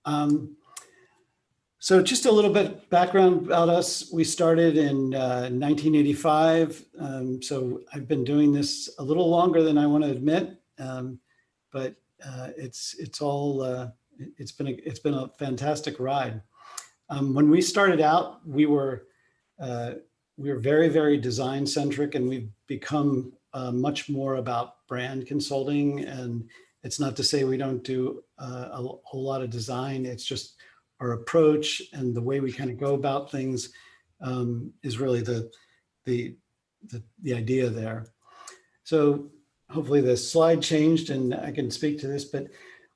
Um, so just a little bit background about us. We started in 1985. So I've been doing this a little longer than I want to admit, but it's been a fantastic ride. When we started out, we were very, very design centric, and we've become much more about brand consulting. And it's not to say we don't do a whole lot of design. It's just our approach and the way we kind of go about things is really the idea there. So hopefully the slide changed and I can speak to this, but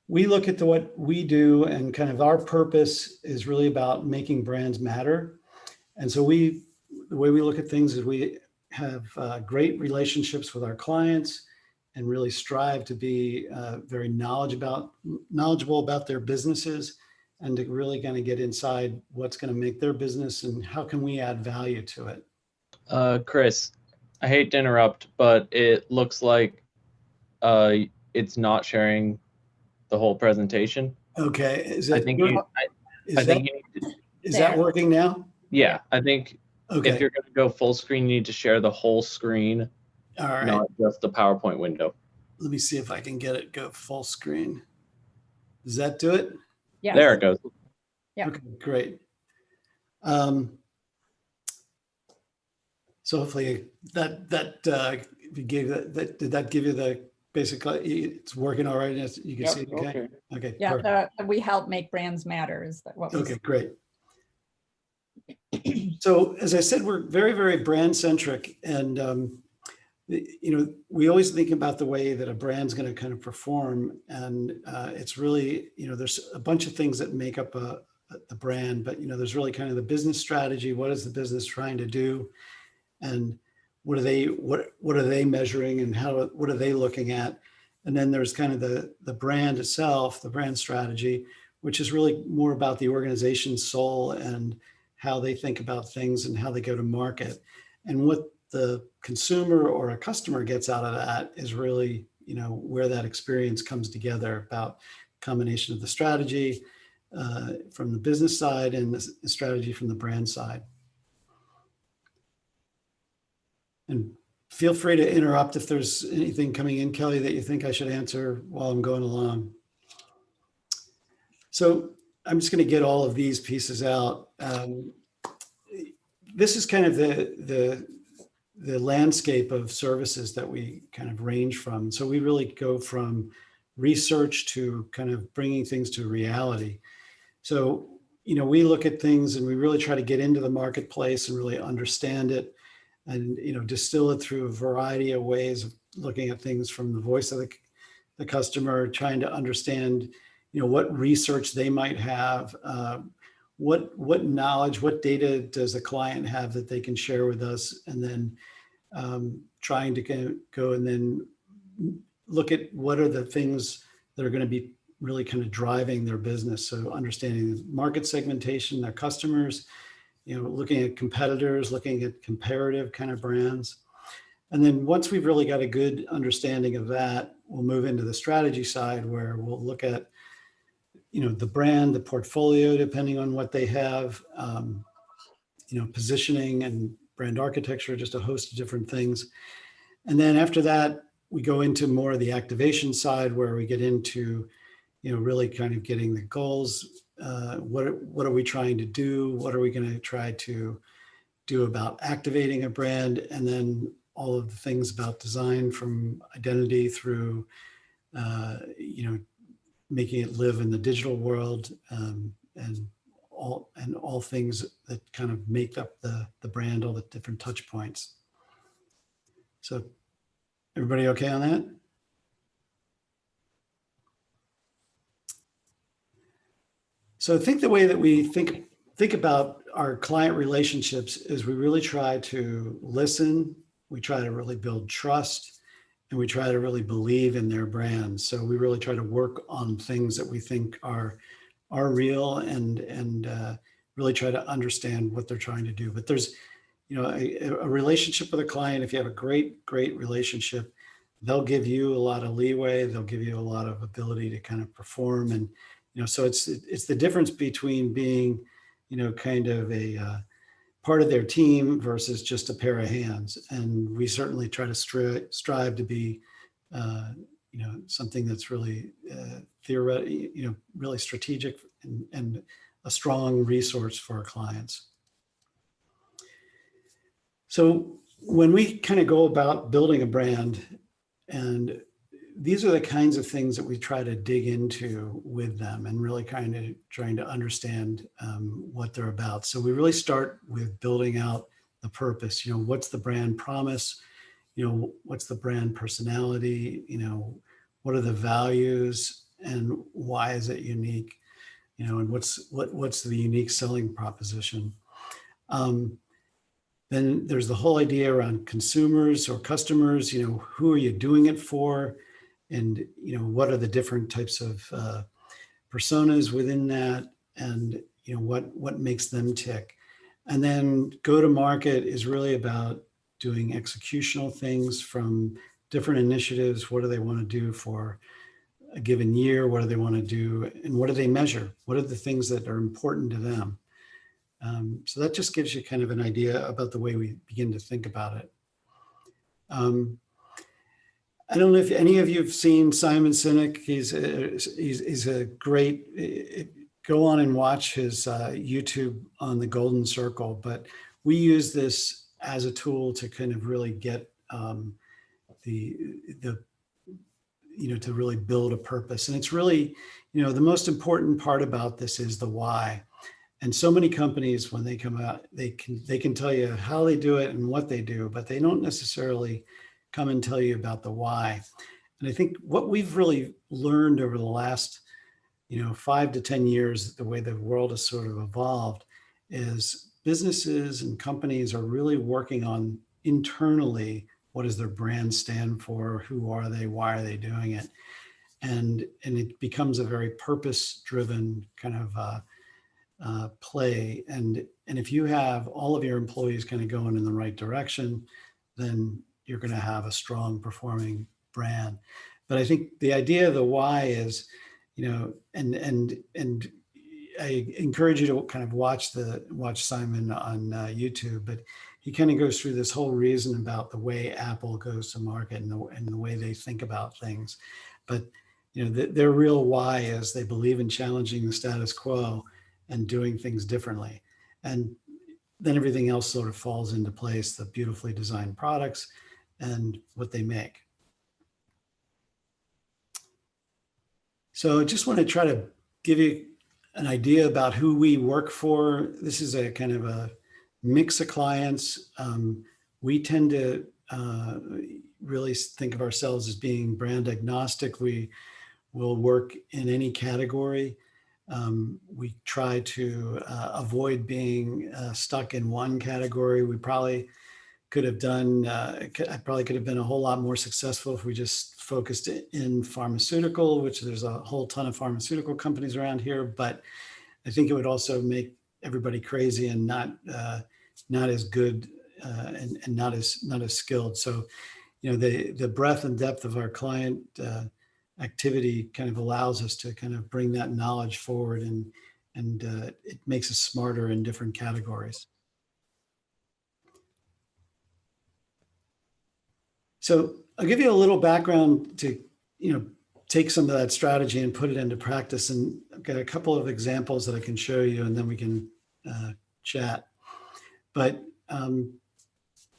we look at what we do, and kind of our purpose is really about making brands matter. And so the way we look at things is we have great relationships with our clients and really strive to be very knowledgeable about their businesses, and to really kind of get inside what's going to make their business and how can we add value to it. Chris, I hate to interrupt, but it looks like it's not sharing the whole presentation. Okay, is that working now? Yeah, I think if you're going to go full screen, you need to share the whole screen, all right, not just the PowerPoint window. Let me see if I can get it go full screen. Does that do it? Yeah. There it goes. Yeah. Okay, great. So hopefully that gave that did that give you the basically it's working all right? You can see it. Okay. Okay. Yeah. We help make brands matter. Is that what? Okay, great. So as I said, we're very, very brand centric, and we always think about the way that a brand's going to kind of perform, and it's really, there's a bunch of things that make up the brand, but there's really kind of the business strategy. What is the business trying to do, and what are they measuring, and what are they looking at? And then there's kind of the brand itself, the brand strategy, which is really more about the organization's soul and how they think about things and how they go to market. And what the consumer or a customer gets out of that is really, where that experience comes together, about combination of the strategy from the business side and the strategy from the brand side. And feel free to interrupt if there's anything coming in, Kelly, that you think I should answer while I'm going along. So I'm just going to get all of these pieces out. This is kind of the landscape of services that we kind of range from. So we really go from research to kind of bringing things to reality. So, we look at things and we really try to get into the marketplace and really understand it, and, distill it through a variety of ways of looking at things from the voice of the customer, trying to understand, what research they might have, what knowledge, what data does the client have that they can share with us, and then trying to go and then look at what are the things that are going to be really kind of driving their business. So understanding the market segmentation, their customers, looking at competitors, looking at comparative kind of brands. And then once we've really got a good understanding of that, we'll move into the strategy side, where we'll look at the brand, the portfolio, depending on what they have, positioning and brand architecture, just a host of different things. And then after that, we go into more of the activation side, where we get into, really kind of getting the goals. What are we trying to do? What are we going to try to do about activating a brand? And then all of the things about design, from identity through, making it live in the digital world, and all things that kind of make up the brand, all the different touch points. So everybody okay on that? So I think the way that we think about our client relationships is we really try to listen, we try to really build trust, and we try to really believe in their brands. So we really try to work on things that we think are real, and really try to understand what they're trying to do. But there's, a relationship with a client. If you have a great relationship, they'll give you a lot of leeway. They'll give you a lot of ability to kind of perform, and So it's the difference between being, kind of a part of their team versus just a pair of hands. And we certainly try to strive to be, something that's really theoretic, really strategic and a strong resource for our clients. So when we kind of go about building a brand, and these are the kinds of things that we try to dig into with them and really kind of trying to understand what they're about. So we really start with building out the purpose. What's the brand promise? What's the brand personality? What are the values and why is it unique? And what's the unique selling proposition? Then there's the whole idea around consumers or customers. Who are you doing it for? And what are the different types of personas within that, and what makes them tick. And then go to market is really about doing executional things from different initiatives. What do they want to do for a given year? What do they want to do, and what do they measure? What are the things that are important to them? So that just gives you kind of an idea about the way we begin to think about it. I don't know if any of you have seen Simon Sinek. He's a great, go on and watch his YouTube on the Golden Circle, but we use this as a tool to kind of really get to really build a purpose. And it's really, the most important part about this is the why. And so many companies, when they come out, they can tell you how they do it and what they do, but they don't necessarily come and tell you about the why. And I think what we've really learned over the last, 5 to 10 years, the way the world has sort of evolved, is businesses and companies are really working on internally, what does their brand stand for? Who are they? Why are they doing it? And it becomes a very purpose-driven kind of play. And if you have all of your employees kind of going in the right direction, then you're going to have a strong performing brand. But I think the idea of the why is, and I encourage you to kind of watch Simon on YouTube, but he kind of goes through this whole reason about the way Apple goes to market and the way they think about things. But their real why is they believe in challenging the status quo and doing things differently. And then everything else sort of falls into place, the beautifully designed products and what they make. So I just want to try to give you an idea about who we work for. This is a kind of a mix of clients. We tend to really think of ourselves as being brand agnostic. We will work in any category. We try to avoid being stuck in one category. We probably could have done, I probably could have been a whole lot more successful if we just focused in pharmaceutical, which there's a whole ton of pharmaceutical companies around here, but I think it would also make everybody crazy and not as good and not as skilled. So, the breadth and depth of our client activity kind of allows us to kind of bring that knowledge forward, and it makes us smarter in different categories. So I'll give you a little background to, take some of that strategy and put it into practice. And I've got a couple of examples that I can show you, and then we can chat. But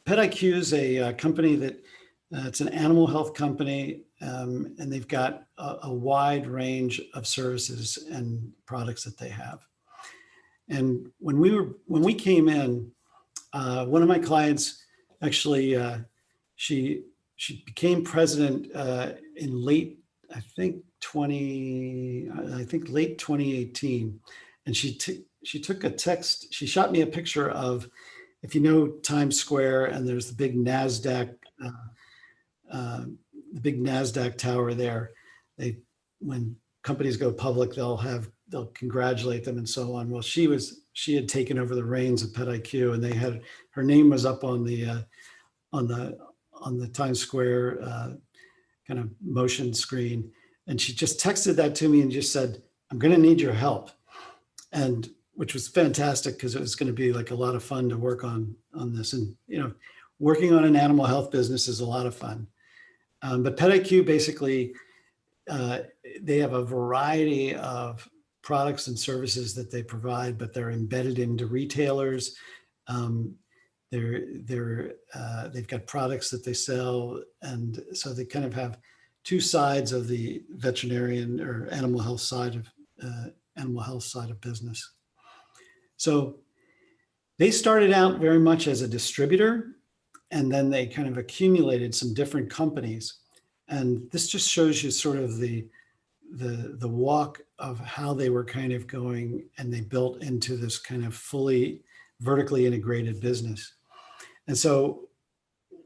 PetIQ is a company that it's an animal health company, and they've got a wide range of services and products that they have. And when we came in, one of my clients actually, she became president in late 2018, and she took a text. She shot me a picture of, if you know Times Square, and there's the big NASDAQ tower there. When companies go public, they'll congratulate them and so on. Well, she had taken over the reins of PetIQ, and her name was up on the Times Square kind of motion screen. And she just texted that to me and just said, I'm going to need your help. And which was fantastic because it was going to be like a lot of fun to work on this. And, working on an animal health business is a lot of fun. But PetIQ basically, they have a variety of products and services that they provide, but they're embedded into retailers. They've got products that they sell, and so they kind of have two sides of the veterinarian or animal health side of business. So they started out very much as a distributor, and then they kind of accumulated some different companies. And this just shows you sort of the walk of how they were kind of going, and they built into this kind of fully vertically integrated business. And so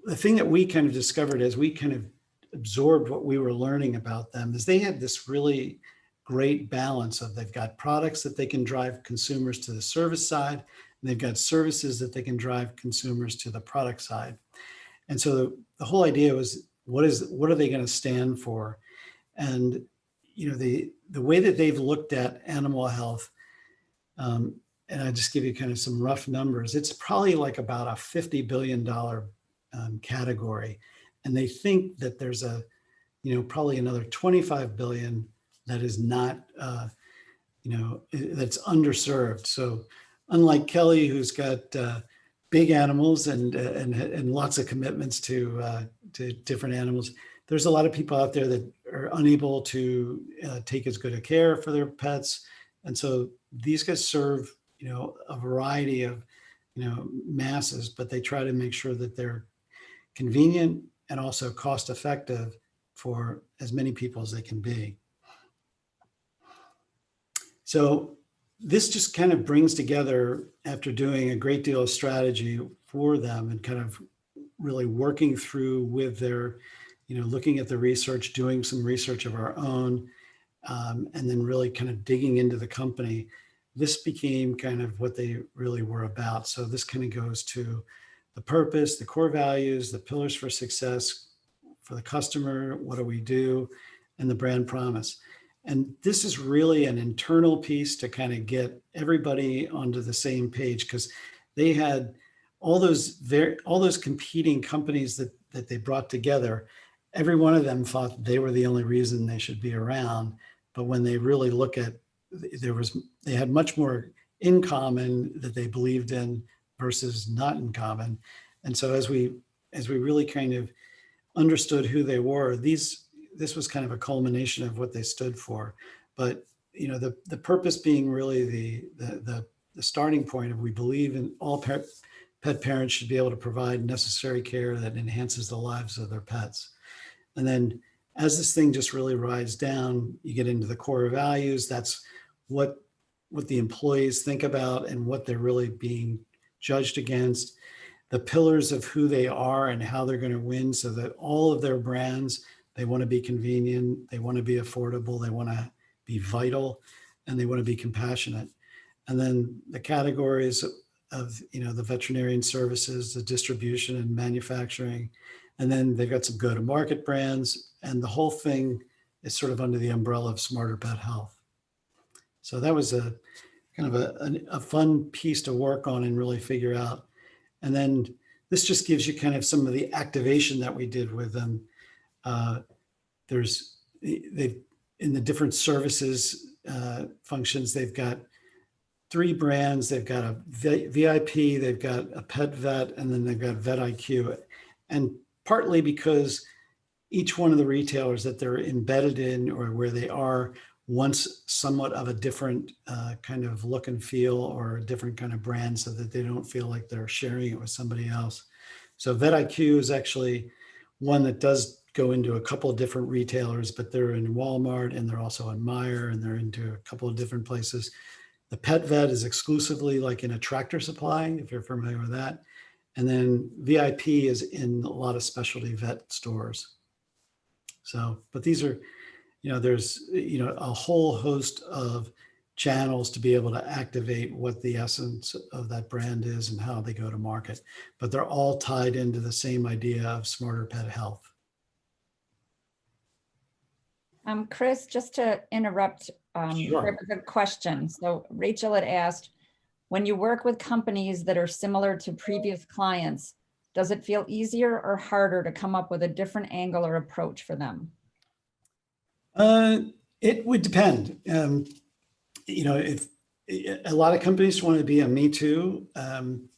the thing that we kind of discovered as we kind of absorbed what we were learning about them is they had this really great balance of, they've got products that they can drive consumers to the service side, and they've got services that they can drive consumers to the product side. And so the whole idea was, what are they going to stand for? And the way that they've looked at animal health, and I just give you kind of some rough numbers, it's probably like about a $50 billion category. And they think that there's probably another 25 billion that is not, that's underserved. So unlike Kelly, who's got big animals and lots of commitments to different animals, there's a lot of people out there that are unable to take as good a care for their pets. And so these guys serve, a variety of, masses, but they try to make sure that they're convenient and also cost effective for as many people as they can be. So this just kind of brings together, after doing a great deal of strategy for them and kind of really working through with their, looking at the research, doing some research of our own, and then really kind of digging into the company, this became kind of what they really were about. So this kind of goes to the purpose, the core values, the pillars for success for the customer, what do we do, and the brand promise. And this is really an internal piece to kind of get everybody onto the same page, because they had all those competing companies that they brought together. Every one of them thought they were the only reason they should be around. But when they really look at, they had much more in common that they believed in versus not in common. And so as we really kind of understood who they were, this was kind of a culmination of what they stood for. But the purpose being really the starting point of, we believe in all pet parents should be able to provide necessary care that enhances the lives of their pets. And then as this thing just really rides down, you get into the core values. That's what the employees think about and what they're really being judged against. The pillars of who they are and how they're going to win, so that all of their brands, they want to be convenient, they want to be affordable, they want to be vital, and they want to be compassionate. And then the categories of, the veterinarian services, the distribution and manufacturing, and then they've got some go-to-market brands, and the whole thing is sort of under the umbrella of Smarter Pet Health. So that was a kind of a fun piece to work on and really figure out. And then this just gives you kind of some of the activation that we did with them. They've in the different services functions, they've got 3 brands. They've got a VIP, they've got a pet vet, and then they've got VetIQ. And partly because each one of the retailers that they're embedded in, or where they are, wants somewhat of a different kind of look and feel, or a different kind of brand, so that they don't feel like they're sharing it with somebody else. So VetIQ is actually one that does go into a couple of different retailers, but they're in Walmart, and they're also in Meijer, and they're into a couple of different places. The pet vet is exclusively like in a Tractor Supply, if you're familiar with that. And then VIP is in a lot of specialty vet stores. So, but these are, there's, a whole host of channels to be able to activate what the essence of that brand is and how they go to market. But they're all tied into the same idea of Smarter Pet Health. Chris, just to interrupt Sure. There was a question. So Rachel had asked, when you work with companies that are similar to previous clients, does it feel easier or harder to come up with a different angle or approach for them? It would depend. If a lot of companies want to be a me too,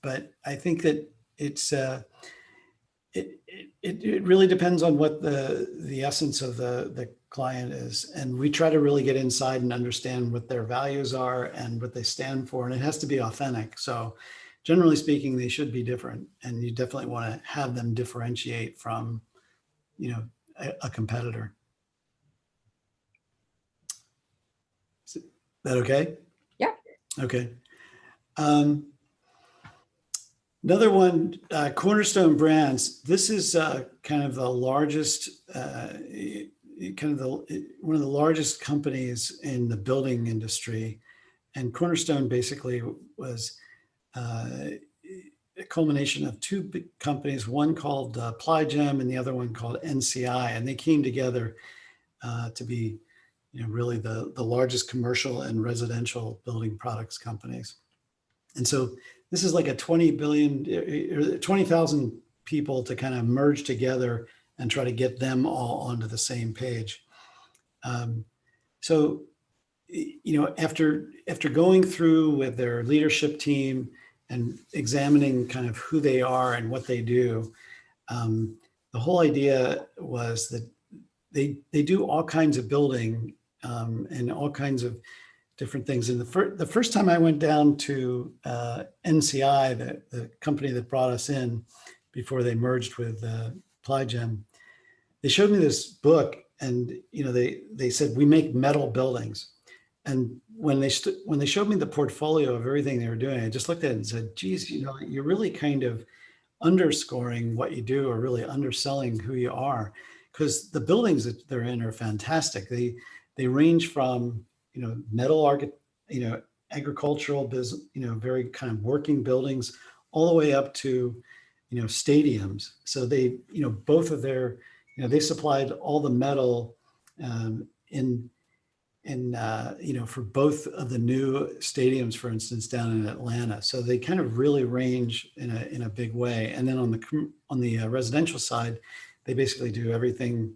but I think that it really depends on what the essence of the client is, and we try to really get inside and understand what their values are and what they stand for, and it has to be authentic. So generally speaking, they should be different, and you definitely want to have them differentiate from a competitor. Is that okay? Yeah. Okay. Another one, Cornerstone Brands. This is kind of the largest, one of the largest companies in the building industry. And Cornerstone basically was a culmination of two big companies, one called Plygem and the other one called NCI. And they came together to be really the largest commercial and residential building products companies. And so this is like a 20,000 people to kind of merge together and try to get them all onto the same page. So, after going through with their leadership team and examining kind of who they are and what they do, the whole idea was that they do all kinds of building and all kinds of different things. And the first time I went down to NCI, the company that brought us in before they merged with Plygem, they showed me this book, and they said, we make metal buildings. And when they showed me the portfolio of everything they were doing, I just looked at it and said, geez, you're really kind of underscoring what you do, or really underselling who you are, because the buildings that they're in are fantastic. They range from metal agricultural business, very kind of working buildings, all the way up to stadiums. So they both of their they supplied all the metal for both of the new stadiums, for instance, down in Atlanta. So they kind of really range in a big way. And then on the residential side, they basically do everything.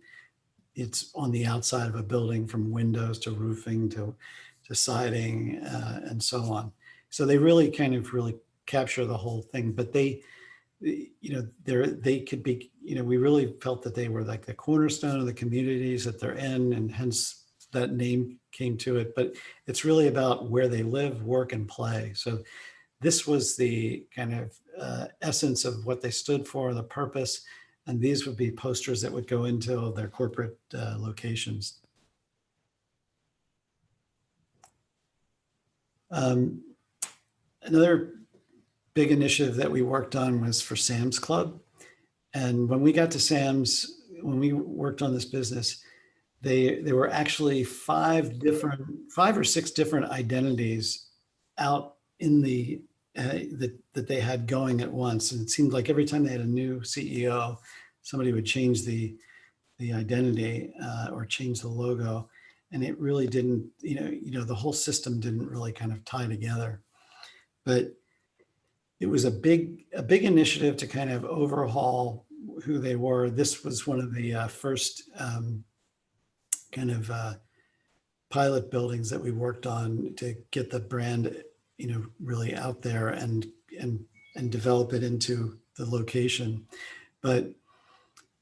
It's on the outside of a building, from windows to roofing to siding and so on. So they really capture the whole thing. But they could be, we really felt that they were like the cornerstone of the communities that they're in, and hence that name came to it. But it's really about where they live, work, and play. So this was the kind of essence of what they stood for, the purpose. And these would be posters that would go into their corporate locations. Another big initiative that we worked on was for Sam's Club. And when we got to Sam's, when we worked on this business, there were actually 5 or 6 different identities out in that they had going at once. And it seemed like every time they had a new CEO, somebody would change the identity or change the logo. And it really didn't, the whole system didn't really kind of tie together. But it was a big initiative to kind of overhaul who they were. This was one of the first pilot buildings that we worked on to get the brand, really out there and develop it into the location. But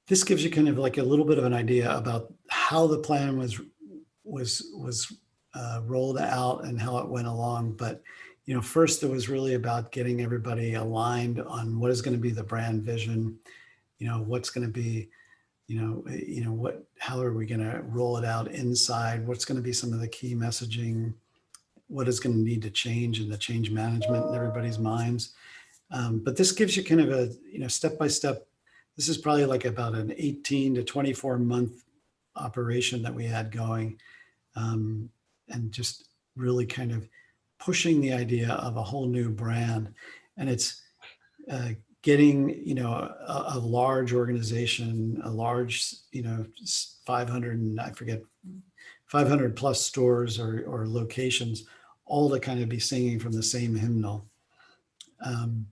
this gives you kind of like a little bit of an idea about how the plan was rolled out and how it went along. But first it was really about getting everybody aligned on what is going to be the brand vision, what's going to be, how are we going to roll it out inside, what's going to be some of the key messaging, what is going to need to change in the change management in everybody's minds. But this gives you kind of a, step-by-step. This is probably like about an 18 to 24 month operation that we had going, and just really kind of pushing the idea of a whole new brand. And it's getting, a large organization, a large, 500 and I forget, 500 plus stores or locations, all to kind of be singing from the same hymnal. And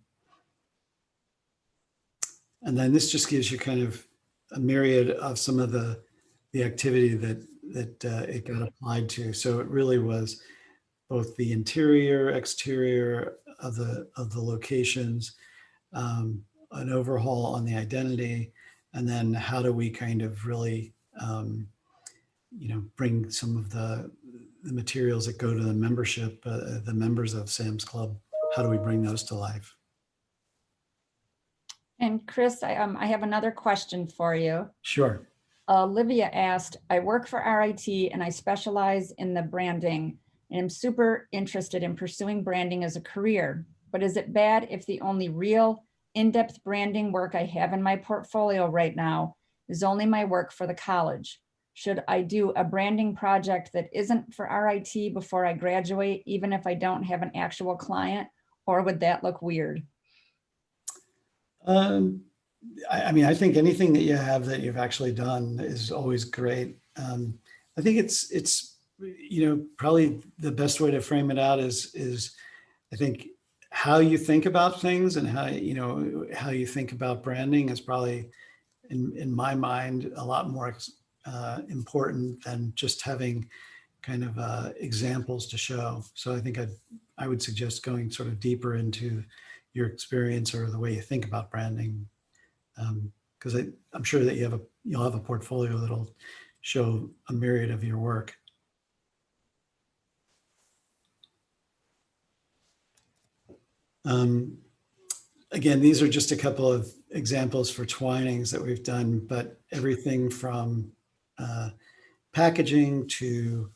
then this just gives you kind of a myriad of some of the activity that it got applied to. So it really was both the interior, exterior of the locations, an overhaul on the identity, and then how do we kind of really, bring some of the materials that go to the membership, the members of Sam's Club, how do we bring those to life? And Chris, I have another question for you. Sure. Olivia asked, I work for RIT and I specialize in the branding and I'm super interested in pursuing branding as a career. But is it bad if the only real in-depth branding work I have in my portfolio right now is only my work for the college? Should I do a branding project that isn't for RIT before I graduate, even if I don't have an actual client, or would that look weird? I mean, I think anything that you have that you've actually done is always great. I think it's probably the best way to frame it out is I think how you think about things and how you think about branding is probably in my mind a lot more important than just having kind of examples to show. So I think I would suggest going sort of deeper into your experience or the way you think about branding, because I'm sure that you'll have a portfolio that'll show a myriad of your work. Again, these are just a couple of examples for Twinings that we've done, but everything from packaging to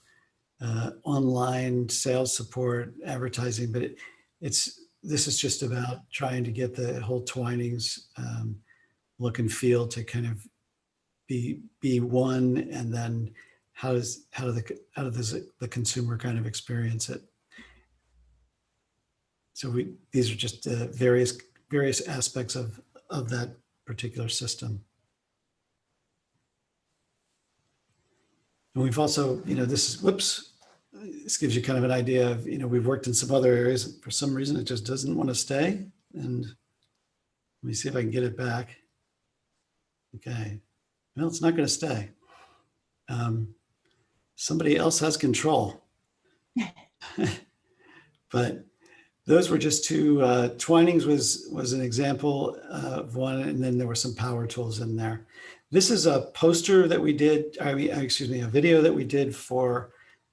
online sales support, advertising, but this is just about trying to get the whole Twinings look and feel to kind of be one, and then how does the consumer kind of experience it? So these are just various aspects of that particular system. And we've also, this gives you kind of an idea of, we've worked in some other areas. For some reason, it just doesn't want to stay. And let me see if I can get it back. Okay. Well, it's not going to stay. Somebody else has control. But those were just two. Twinings was an example of one, and then there were some power tools in there. This is a poster that we did, a video that we did for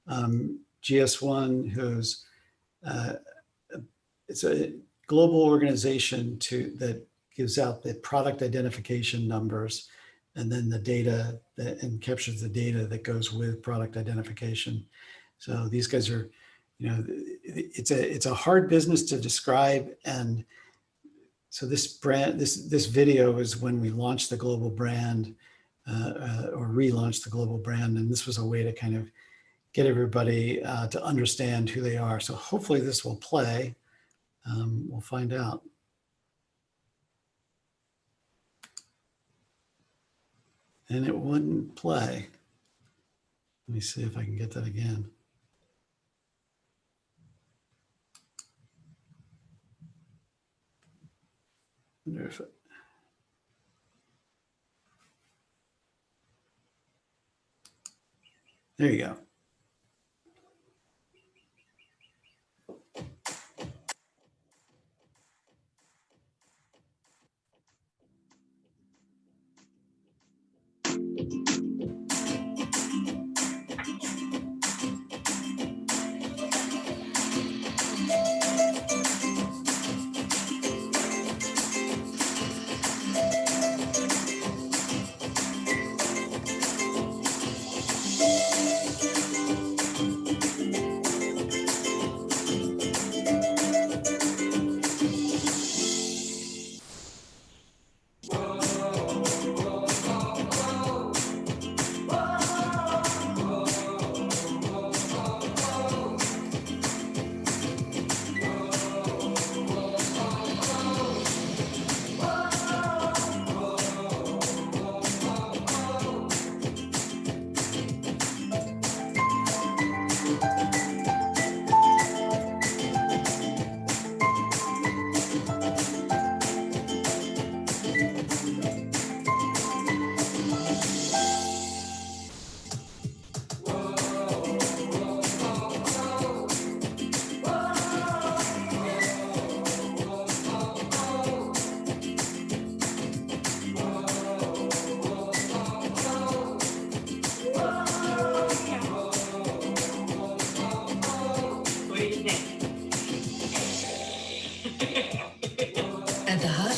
GS1, who's it's a global organization that gives out the product identification numbers and then the data and captures the data that goes with product identification. So these guys are, it's a hard business to describe. And so this video is when we launched the global brand or relaunched the global brand. And this was a way to kind of get everybody to understand who they are. So hopefully this will play. We'll find out. And it wouldn't play. Let me see if I can get that again. Wonder if there you go.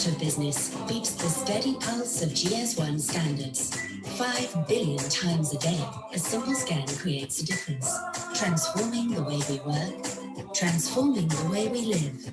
of business beats the steady pulse of GS1 standards. 5 billion times a day, a simple scan creates a difference, transforming the way we work, transforming the way we live.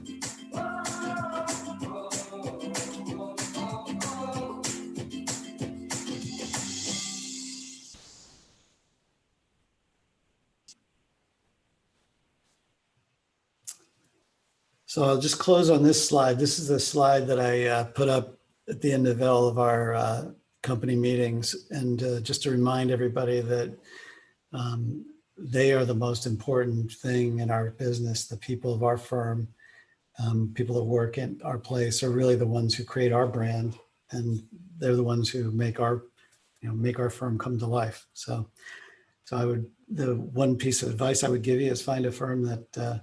So I'll just close on this slide. This is the slide that I put up at the end of all of our company meetings. And just to remind everybody that they are the most important thing in our business. The people of our firm, people that work in our place are really the ones who create our brand, and they're the ones who make our, make our firm come to life. So the one piece of advice I would give you is find a firm that,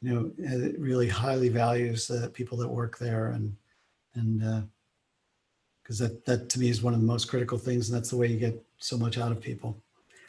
it really highly values the people that work there, and because that to me is one of the most critical things, and that's the way you get so much out of people.